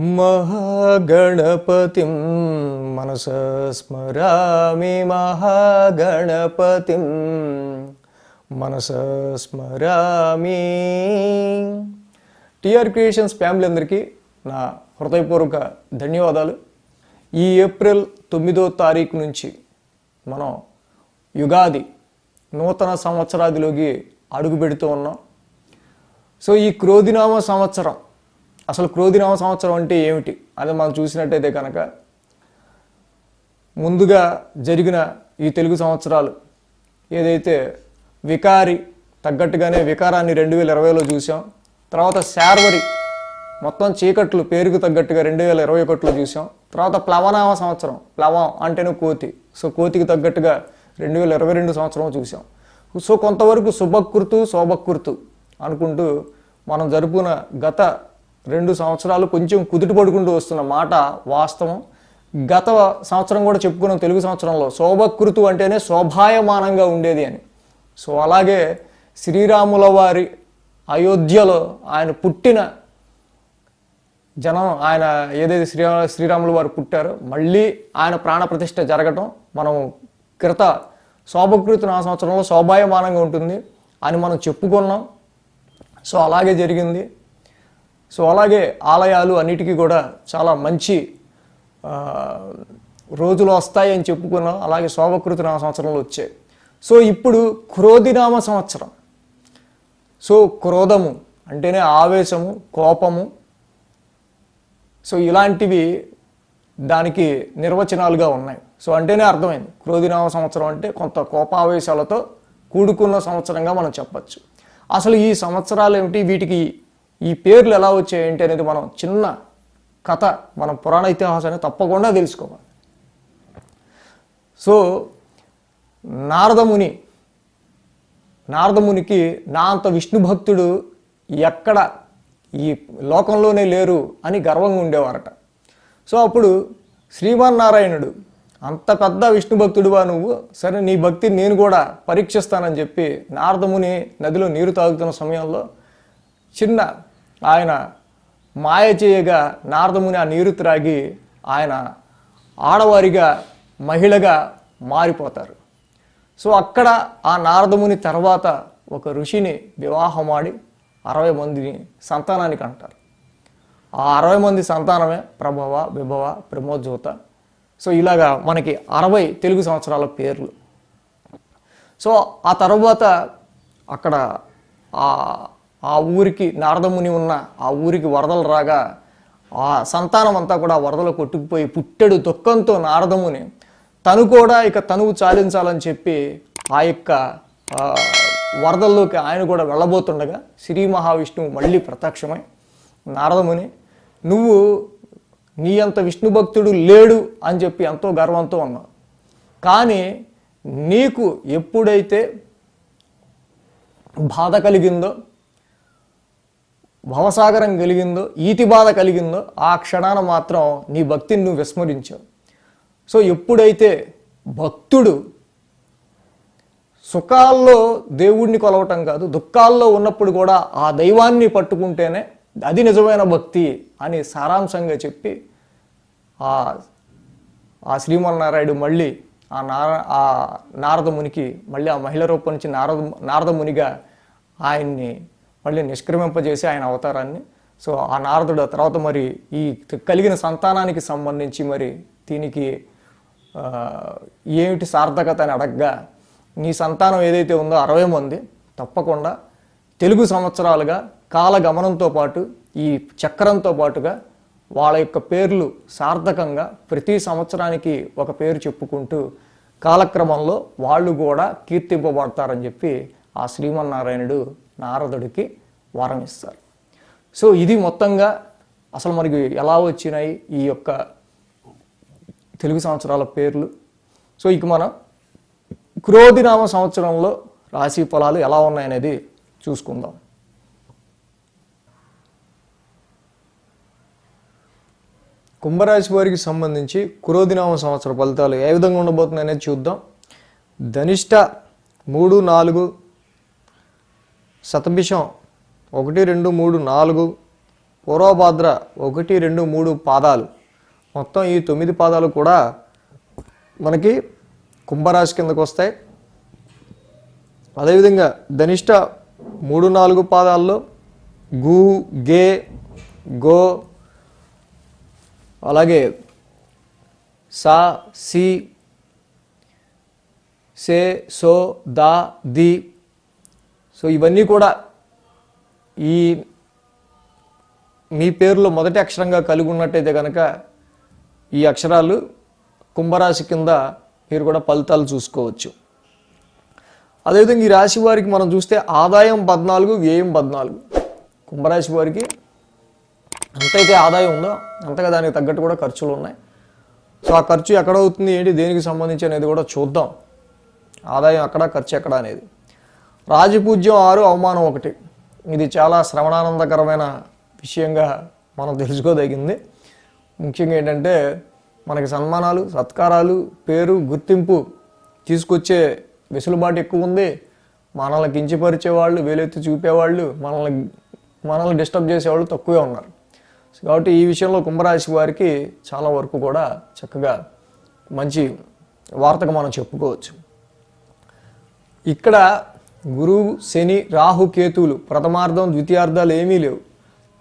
महागणपतिं मनसा स्मरामि महागणपतिं మనసా స్మరామి. TR creations family అందరికీ నా హృదయపూర్వక ధన్యవాదాలు. ఈ ఏప్రిల్ 9వ తారీఖు నుంచి మనం యుగాది నూతన సంవత్సరాదిలోకి అడుగు పెడుతూ ఉన్నాం. సో ఈ క్రోధినామ సంవత్సరం, అసలు క్రోధినామ సంవత్సరం అంటే ఏమిటి అది మనం చూసినట్టయితే కనుక, ముందుగా జరిగిన ఈ తెలుగు సంవత్సరాలు ఏదైతే వికారి తగ్గట్టుగానే వికారాన్ని 2020లో చూసాం. తర్వాత శార్వరి మొత్తం చీకట్లు పేరుకు తగ్గట్టుగా 2021లో చూసాం. తర్వాత ప్లవనామ సంవత్సరం, ప్లవం అంటేనే కోతి, సో కోతికి తగ్గట్టుగా 2022 సంవత్సరం చూసాం. సో కొంతవరకు శుభకృతు శోభకృతు అనుకుంటూ మనం జరుపుకున్న గత 2 సంవత్సరాలు కొంచెం కుదుట పడుకుంటూ వస్తున్న మాట వాస్తవం. గత సంవత్సరం కూడా చెప్పుకున్నాం తెలుగు సంవత్సరంలో శోభకృతు అంటేనే శోభాయమానంగా ఉండేది అని. సో అలాగే శ్రీరాముల వారి అయోధ్యలో ఆయన పుట్టిన జనం, ఆయన ఏదైతే శ్రీరాముల వారు పుట్టారో మళ్ళీ ఆయన ప్రాణప్రతిష్ఠ జరగటం మనం క్రిత శోభకృతు నా సంవత్సరంలో శోభాయమానంగా ఉంటుంది అని మనం చెప్పుకున్నాం. సో అలాగే జరిగింది. సో అలాగే ఆలయాలు అన్నిటికీ కూడా చాలా మంచి రోజులు వస్తాయి అని చెప్పుకున్నాం. అలాగే శోభకృతు నా సంవత్సరంలో వచ్చాయి. సో ఇప్పుడు క్రోధినామ సంవత్సరం. సో క్రోధము అంటేనే ఆవేశము, కోపము. సో ఇలాంటివి దానికి నిర్వచనాలుగా ఉన్నాయి. సో అంటేనే అర్థమైంది క్రోధినామ సంవత్సరం అంటే కొంత కోపావేశాలతో కూడుకున్న సంవత్సరంగా మనం చెప్పచ్చు. అసలు ఈ సంవత్సరాలు ఏమిటి, వీటికి ఈ పేర్లు ఎలా వచ్చాయి ఏంటి అనేది మనం చిన్న కథ, మనం పురాణ ఇతిహాసాన్ని తప్పకుండా తెలుసుకోవాలి. సో నారదమునికి నా అంత విష్ణు భక్తుడు ఎక్కడ ఈ లోకంలోనే లేరు అని గర్వంగా ఉండేవారట. సో అప్పుడు శ్రీమన్నారాయణుడు, అంత పెద్ద విష్ణు భక్తుడువా నువ్వు, సరే నీ భక్తిని నేను కూడా పరీక్షిస్తానని చెప్పి నారదముని నదిలో నీరు తాగుతున్న సమయంలో చిన్న ఆయన మాయ చేయగా నారదముని ఆ నీరు త్రాగి ఆయన ఆడవారిగా మహిళగా మారిపోతారు. సో అక్కడ ఆ నారదముని తర్వాత ఒక ఋషిని వివాహమాడి 60 మందిని సంతానానికి అంటారు. ఆ 60 మంది సంతానమే ప్రభవ, విభవ, ప్రమోజ్యోత. సో ఇలాగా మనకి 60 తెలుగు సంవత్సరాల పేర్లు. సో ఆ తర్వాత అక్కడ ఆ ఊరికి నారదముని ఉన్న ఆ ఊరికి వరదలు రాగా ఆ సంతానం అంతా కూడా వరదలు కొట్టుకుపోయి పుట్టెడు దుఃఖంతో నారదముని తను కూడా ఇక తనువు చాలించాలని చెప్పి ఆ యొక్క వరదల్లోకి ఆయన కూడా వెళ్ళబోతుండగా శ్రీ మహావిష్ణువు మళ్ళీ ప్రత్యక్షమై, నారదముని నువ్వు నీ అంత విష్ణు భక్తుడు లేడు అని చెప్పి ఎంతో గర్వంతో ఉన్నావు. కానీ నీకు ఎప్పుడైతే బాధ కలిగిందో, భవసాగరం కలిగిందో, ఈతి బాధ కలిగిందో ఆ క్షణాన మాత్రం నీ భక్తిని నువ్వు విస్మరించావు. సో ఎప్పుడైతే భక్తుడు సుఖాల్లో దేవుణ్ణి కొలవటం కాదు, దుఃఖాల్లో ఉన్నప్పుడు కూడా ఆ దైవాన్ని పట్టుకుంటేనే అది నిజమైన భక్తి అని సారాంశంగా చెప్పి ఆ శ్రీమన్నారాయణుడు మళ్ళీ ఆ నారదమునికి మళ్ళీ ఆ మహిళ రూపం నుంచి నారదమునిగా ఆయన్ని మళ్ళీ నిష్క్రమింపజేసి ఆయన అవతారాన్ని. సో ఆ నారదుడు తర్వాత మరి ఈ కలిగిన సంతానానికి సంబంధించి మరి దీనికి ఏమిటి సార్థకత అని అడగగా, నీ సంతానం ఏదైతే ఉందో 60 మంది తప్పకుండా తెలుగు సంవత్సరాలుగా కాలగమనంతో పాటు ఈ చక్రంతో పాటుగా వాళ్ళ యొక్క పేర్లు సార్థకంగా ప్రతి సంవత్సరానికి ఒక పేరు చెప్పుకుంటూ కాలక్రమంలో వాళ్ళు కూడా కీర్తింపబడతారని చెప్పి ఆ శ్రీమన్నారాయణుడు నారదుడికి వరం ఇస్తారు. సో ఇది మొత్తంగా అసలు మనకి ఎలా వచ్చినాయి ఈ యొక్క తెలుగు సంవత్సరాల పేర్లు. సో ఇక మనం క్రోధినామ సంవత్సరంలో రాశి ఫలాలు ఎలా ఉన్నాయనేది చూసుకుందాం. కుంభరాశి వారికి సంబంధించి క్రోధినామ సంవత్సర ఫలితాలు ఏ విధంగా ఉండబోతున్నాయి అనేది చూద్దాం. ధనిష్ట 3, 4, శతభిషం 1, 2, 3, 4, పూర్వభాద్ర 1, 2, 3 పాదాలు, మొత్తం ఈ 9 పాదాలు కూడా మనకి కుంభరాశి కిందకు వస్తాయి. అదేవిధంగా ధనిష్ట 3, 4 పాదాల్లో గు, గే, గో, అలాగే సా, సి, సే, సో, దా, ది. సో ఇవన్నీ కూడా ఈ మీ పేరులో మొదటి అక్షరంగా కలిగి ఉన్నట్టయితే కనుక ఈ అక్షరాలు కుంభరాశి కింద మీరు కూడా ఫలితాలు చూసుకోవచ్చు. అదేవిధంగా ఈ రాశి వారికి మనం చూస్తే ఆదాయం 14, వ్యయం 14. కుంభరాశి వారికి ఎంతైతే ఆదాయం ఉందో అంతగా దానికి తగ్గట్టు కూడా ఖర్చులు ఉన్నాయి. సో ఆ ఖర్చు ఎక్కడ అవుతుంది, ఏంటి, దేనికి సంబంధించి అనేది కూడా చూద్దాం. ఆదాయం ఎక్కడ, ఖర్చు ఎక్కడ అనేది. రాజపూజ్యం 6, అవమానం 1. ఇది చాలా శ్రవణానందకరమైన విషయంగా మనం తెలుసుకోదగింది. ముఖ్యంగా ఏంటంటే మనకి సన్మానాలు, సత్కారాలు, పేరు, గుర్తింపు తీసుకొచ్చే వెసులుబాటు ఎక్కువ ఉంది. మనల్ని కించపరిచేవాళ్ళు, వేలెత్తి చూపేవాళ్ళు, మనల్ని డిస్టర్బ్ చేసేవాళ్ళు తక్కువే ఉన్నారు. కాబట్టి ఈ విషయంలో కుంభరాశి వారికి చాలా వరకు కూడా చక్కగా మంచి వార్తగా మనం చెప్పుకోవచ్చు. ఇక్కడ గురువు, శని, రాహు, కేతువులు ప్రథమార్థం, ద్వితీయార్థాలు ఏమీ లేవు.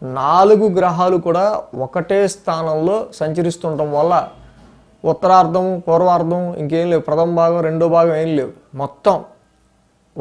4 గ్రహాలు కూడా ఒకటే స్థానంలో సంచరిస్తుండటం వల్ల ఉత్తరార్థం, పూర్వార్థం ఇంకేం లేవు, ప్రథమ భాగం, రెండో భాగం ఏం లేవు. మొత్తం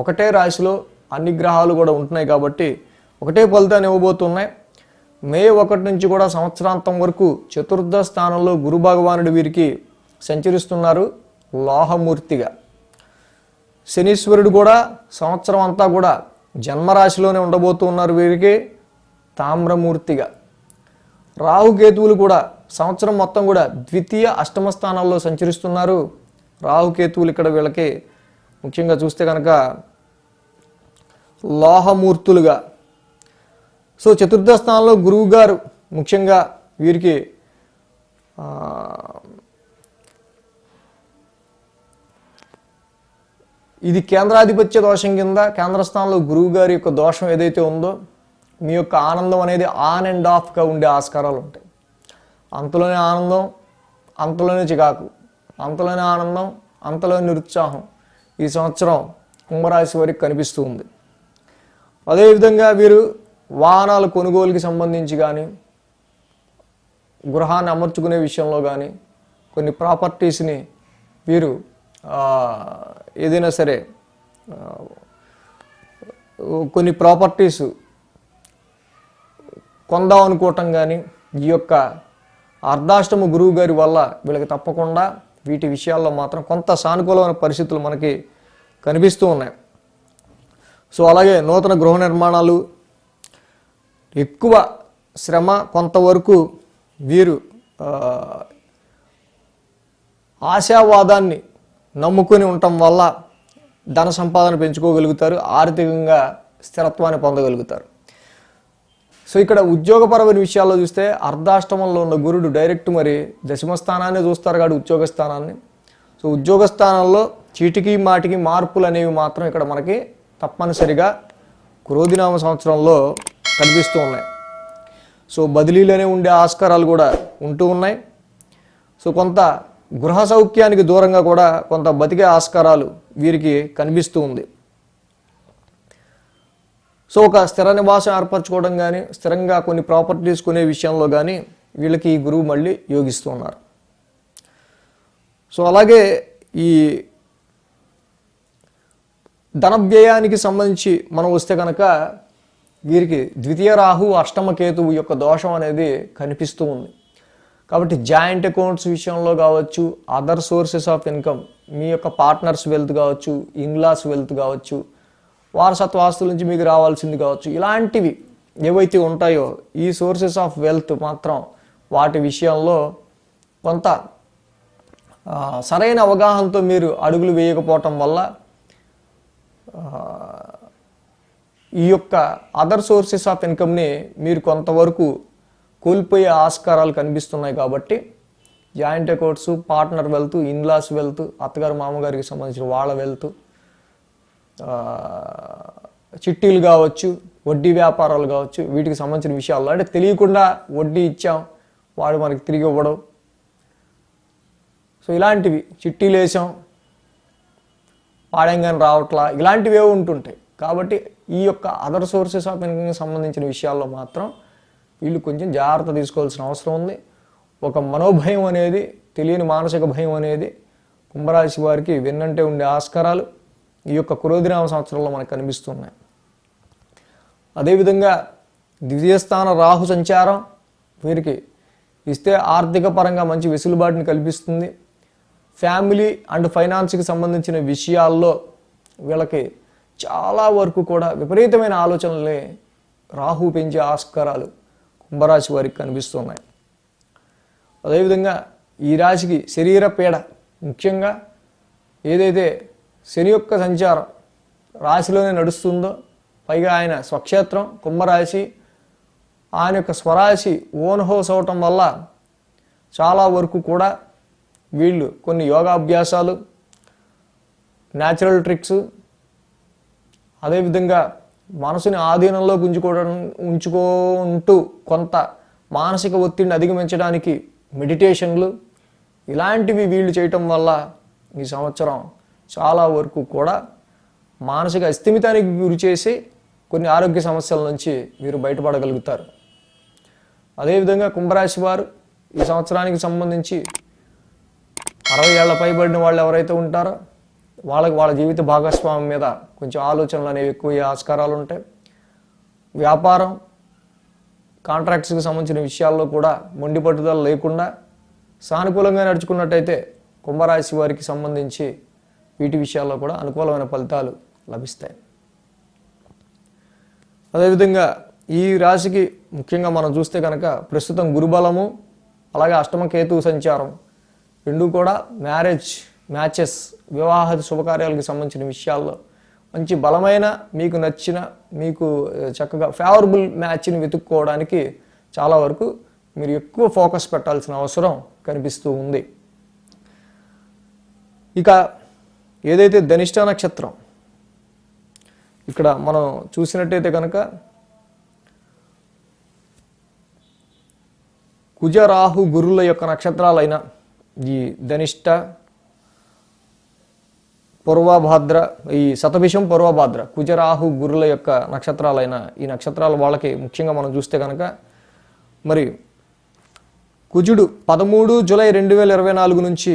ఒకటే రాశిలో అన్ని గ్రహాలు కూడా ఉంటున్నాయి కాబట్టి ఒకటే ఫలితాన్ని ఇవ్వబోతున్నాయి. మే 1 నుంచి కూడా సంవత్సరాంతం వరకు చతుర్థ స్థానంలో గురు భగవానుడు వీరికి సంచరిస్తున్నారు లోహమూర్తిగా. శనీశ్వరుడు కూడా సంవత్సరం అంతా కూడా జన్మరాశిలోనే ఉండబోతున్నారు వీరికి తామ్రమూర్తిగా. రాహుకేతువులు కూడా సంవత్సరం మొత్తం కూడా ద్వితీయ, అష్టమ స్థానాల్లో సంచరిస్తున్నారు. రాహుకేతువులు ఇక్కడ వీళ్ళకి ముఖ్యంగా చూస్తే కనుక లోహమూర్తులుగా. సో చతుర్థ స్థానంలో గురువు గారు ముఖ్యంగా వీరికి ఇది కేంద్రాధిపత్య దోషం కింద కేంద్ర స్థానంలో గురువు గారి యొక్క దోషం ఏదైతే ఉందో మీ యొక్క ఆనందం అనేది ఆన్ అండ్ ఆఫ్గా ఉండే ఆస్కారాలు ఉంటాయి. అంతలోనే ఆనందం, అంతలోనే చికాకు, అంతలోనే ఆనందం, అంతలోనే నిరుత్సాహం ఈ సంవత్సరం కుంభరాశి వారికి కనిపిస్తూ ఉంది. అదేవిధంగా వీరు వాహనాల కొనుగోలుకి సంబంధించి కానీ, గృహాన్ని అమర్చుకునే విషయంలో కానీ, కొన్ని ప్రాపర్టీస్ని వీరు ఏదైనా సరే కొన్ని ప్రాపర్టీస్ కొందాం అనుకోవటం కానీ, ఈ యొక్క అర్ధాష్టమ గురువు గారి వల్ల వీళ్ళకి తప్పకుండా వీటి విషయాల్లో మాత్రం కొంత సానుకూలమైన పరిస్థితులు మనకి కనిపిస్తూ ఉన్నాయి. సో అలాగే నూతన గృహ నిర్మాణాలు, ఎక్కువ శ్రమ, కొంతవరకు వీరు ఆశావాదాన్ని నమ్ముకొని ఉండటం వల్ల ధన సంపాదన పెంచుకోగలుగుతారు, ఆర్థికంగా స్థిరత్వాన్ని పొందగలుగుతారు. సో ఇక్కడ ఉద్యోగపరమైన విషయాల్లో చూస్తే అర్ధాష్టమంలో ఉన్న గురుడు డైరెక్ట్ మరి దశమ స్థానాన్ని చూస్తారు కాబట్టి ఉద్యోగ స్థానాన్ని. సో ఉద్యోగ స్థానంలో చీటికి మాటికి మార్పులు అనేవి మాత్రం ఇక్కడ మనకి తప్పనిసరిగా క్రోధినామ సంవత్సరంలో కనిపిస్తూ ఉన్నాయి. సో బదిలీలోనే ఉండే ఆస్కారాలు కూడా ఉంటూ ఉన్నాయి. సో కొంత గృహ సౌఖ్యానికి దూరంగా కూడా కొంత బతికే ఆస్కారాలు వీరికి కనిపిస్తూ ఉంది. సో ఒక స్థిర నివాసం ఏర్పరచుకోవడం కానీ, స్థిరంగా కొన్ని ప్రాపర్టీస్ కొనే విషయంలో కానీ వీళ్ళకి ఈ గురువు మళ్ళీ యోగిస్తూ ఉన్నారు. సో అలాగే ఈ ధన వ్యయానికి సంబంధించి మనం వస్తే కనుక వీరికి ద్వితీయ రాహు, అష్టమ కేతువు యొక్క దోషం అనేది కనిపిస్తూ ఉంది. కాబట్టి జాయింట్ అకౌంట్స్ విషయంలో కావచ్చు, అదర్ సోర్సెస్ ఆఫ్ ఇన్కమ్, మీ యొక్క పార్ట్నర్స్ వెల్త్ కావచ్చు, ఇన్లాస్ వెల్త్ కావచ్చు, వారసత్వ ఆస్తుల నుంచి మీకు రావాల్సింది కావచ్చు, ఇలాంటివి ఏవైతే ఉంటాయో ఈ సోర్సెస్ ఆఫ్ వెల్త్ మాత్రం వాటి విషయంలో కొంత సరైన అవగాహనతో మీరు అడుగులు వేయకపోవటం వల్ల ఈ యొక్క అదర్ సోర్సెస్ ఆఫ్ ఇన్కమ్ని మీరు కొంతవరకు కోల్పోయే ఆస్కారాలు కనిపిస్తున్నాయి. కాబట్టి joint accounts, partner wealth, in laws wealth, అత్తగారు మామగారికి సంబంధించిన వాళ్ళ వెల్త్, చిట్టీలు కావచ్చు, వడ్డీ వ్యాపారాలు కావచ్చు, వీటికి సంబంధించిన విషయాల్లో అంటే తెలియకుండా వడ్డీ ఇచ్చాం, వాడు మనకి తిరిగి ఇవ్వడం, సో ఇలాంటివి చిట్టీలు వేసాం వాడంగానే రావట్లా, ఇలాంటివి ఏవి ఉంటుంటాయి. కాబట్టి ఈ యొక్క అదర్ సోర్సెస్ ఆఫ్ ఇన్కమ్కి సంబంధించిన విషయాల్లో మాత్రం వీళ్ళు కొంచెం జాగ్రత్త తీసుకోవాల్సిన అవసరం ఉంది. ఒక మనోభయం అనేది, తెలియని మానసిక భయం అనేది కుంభరాశి వారికి వెన్నంటే ఉండే ఆస్కారాలు ఈ యొక్క క్రోధినామ సంవత్సరంలో మనకు కనిపిస్తున్నాయి. అదేవిధంగా ద్వితీయస్థాన రాహు సంచారం వీరికి ఇస్తే ఆర్థిక పరంగా మంచి వెసులుబాటుని కల్పిస్తుంది. ఫ్యామిలీ అండ్ ఫైనాన్స్కి సంబంధించిన విషయాల్లో వీళ్ళకి చాలా వరకు కూడా విపరీతమైన ఆలోచనలే రాహు పెంచే ఆస్కారాలు కుంభరాశి వారికి కనిపిస్తున్నాయి. అదేవిధంగా ఈ రాశికి శరీర పీడ, ముఖ్యంగా ఏదైతే శని యొక్క సంచారం రాశిలోనే నడుస్తుందో, పైగా ఆయన స్వక్షేత్రం కుంభరాశి, ఆయన యొక్క స్వరాశి ఓన్ హౌస్ అవటం వల్ల చాలా వరకు కూడా వీళ్ళు కొన్ని యోగాభ్యాసాలు, న్యాచురల్ ట్రిక్స్, అదేవిధంగా మనసుని ఆధీనంలో ఉంచుకుంటూ కొంత మానసిక ఒత్తిడిని అధిగమించడానికి మెడిటేషన్లు, ఇలాంటివి వీళ్ళు చేయటం వల్ల ఈ సంవత్సరం చాలా వరకు కూడా మానసిక అస్థిమితానికి గురి చేసి కొన్ని ఆరోగ్య సమస్యల నుంచి మీరు బయటపడగలుగుతారు. అదేవిధంగా కుంభరాశి వారు ఈ సంవత్సరానికి సంబంధించి 60 ఏళ్ల పైబడిన వాళ్ళు ఎవరైతే ఉంటారో వాళ్ళ జీవిత భాగస్వామ్యం మీద కొంచెం ఆలోచనలు అనేవి ఎక్కువ ఆస్కారాలు ఉంటాయి. వ్యాపారం, కాంట్రాక్ట్స్కి సంబంధించిన విషయాల్లో కూడా మొండి పట్టుదల లేకుండా సానుకూలంగా నడుచుకున్నట్టయితే కుంభరాశి వారికి సంబంధించి వీటి విషయాల్లో కూడా అనుకూలమైన ఫలితాలు లభిస్తాయి. అదేవిధంగా ఈ రాశికి ముఖ్యంగా మనం చూస్తే కనుక ప్రస్తుతం గురుబలము, అలాగే అష్టమ కేతు సంచారం రెండు కూడా మ్యాచెస్, వివాహ శుభకార్యాలకు సంబంధించిన విషయాల్లో మంచి బలమైన, మీకు నచ్చిన, మీకు చక్కగా ఫేవరబుల్ మ్యాచ్ని వెతుక్కోవడానికి చాలా వరకు మీరు ఎక్కువ ఫోకస్ పెట్టాల్సిన అవసరం కనిపిస్తూ ఉంది. ఇక ఏదైతే ధనిష్ట నక్షత్రం, ఇక్కడ మనం చూసినట్టయితే కనుక కుజ, రాహు, గురుల యొక్క నక్షత్రాలైన ఈ ధనిష్ట, పూర్వభాద్ర, ఈ శతభిషం, పూర్వభాద్ర, కుజరాహు, గురుల యొక్క నక్షత్రాలైన ఈ నక్షత్రాల వాళ్ళకి ముఖ్యంగా మనం చూస్తే కనుక మరి కుజుడు 13 జూలై 2024 నుంచి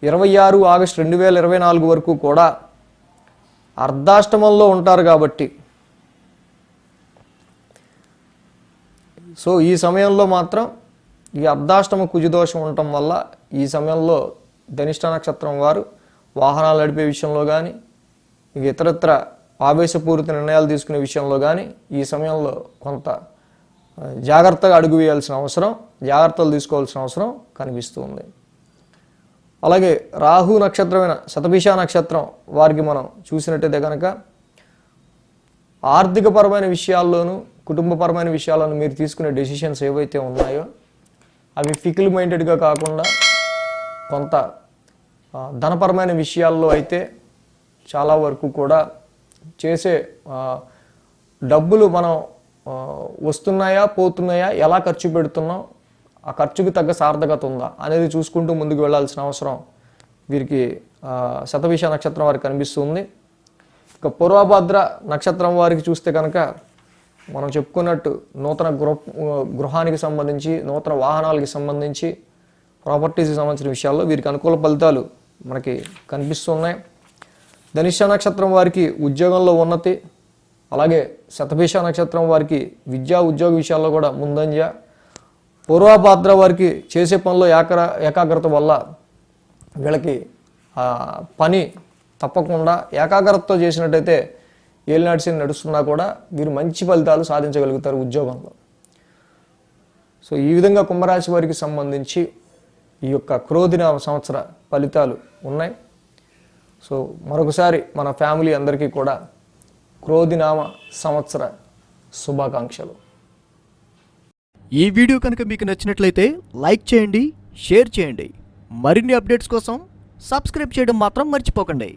26 ఆగస్టు 2024 వరకు కూడా అర్ధాష్టమంలో ఉంటారు. కాబట్టి సో ఈ సమయంలో మాత్రం ఈ అర్ధాష్టమ కుజదోషం ఉండటం వల్ల ఈ సమయంలో ధనిష్ట నక్షత్రం వారు వాహనాలు నడిపే విషయంలో కానీ, ఇతరత్ర ఆవేశపూరిత నిర్ణయాలు తీసుకునే విషయంలో కానీ ఈ సమయంలో కొంత జాగ్రత్తగా అడుగు వేయాల్సిన అవసరం, జాగ్రత్తలు తీసుకోవాల్సిన అవసరం కనిపిస్తుంది. అలాగే రాహు నక్షత్రమైన శతభిష నక్షత్రం వారికి మనం చూసినట్టయితే కనుక ఆర్థికపరమైన విషయాల్లోనూ, కుటుంబపరమైన విషయాలను మీరు తీసుకునే డెసిషన్స్ ఏవైతే ఉన్నాయో అవి ఫికిల్ మైండెడ్గా కాకుండా కొంత ధనపరమైన విషయాల్లో అయితే చాలా వరకు కూడా చేసే డబ్బులు మనం వస్తున్నాయా, పోతున్నాయా, ఎలా ఖర్చు పెడుతున్నాం, ఆ ఖర్చుకి తగ్గ సార్థకత ఉందా అనేది చూసుకుంటూ ముందుకు వెళ్ళాల్సిన అవసరం వీరికి శతభిష నక్షత్రం వారికి కనిపిస్తుంది. ఇక పూర్వభద్ర నక్షత్రం వారికి చూస్తే కనుక మనం చెప్పుకున్నట్టు నూతన గృహానికి సంబంధించి, నూతన వాహనాలకి సంబంధించి, ప్రాపర్టీస్కి సంబంధించిన విషయాల్లో వీరికి అనుకూల ఫలితాలు మనకి కనిపిస్తున్నాయి. ధనిష్ట నక్షత్రం వారికి ఉద్యోగంలో ఉన్నతి, అలాగే శతభిష నక్షత్రం వారికి విద్యా ఉద్యోగ విషయాల్లో కూడా ముందంజ, పూర్వభాద్ర వారికి చేసే పనిలో ఏకాగ్రత వల్ల వీళ్ళకి పని తప్పకుండా ఏకాగ్రతతో చేసినట్టయితే ఏలినాటి శని నడుస్తున్నా కూడా వీరు మంచి ఫలితాలు సాధించగలుగుతారు ఉద్యోగంలో. సో ఈ విధంగా కుంభరాశి వారికి సంబంధించి ఈ యొక్క క్రోధినామ సంవత్సర ఫలితాలు ఉన్నాయి. సో మరొకసారి మన ఫ్యామిలీ అందరికీ కూడా క్రోధినామ సంవత్సర శుభాకాంక్షలు. ఈ వీడియో కనుక మీకు నచ్చినట్లయితే లైక్ చేయండి, షేర్ చేయండి. మరిన్ని అప్డేట్స్ కోసం సబ్స్క్రైబ్ చేయడం మాత్రం మర్చిపోకండి.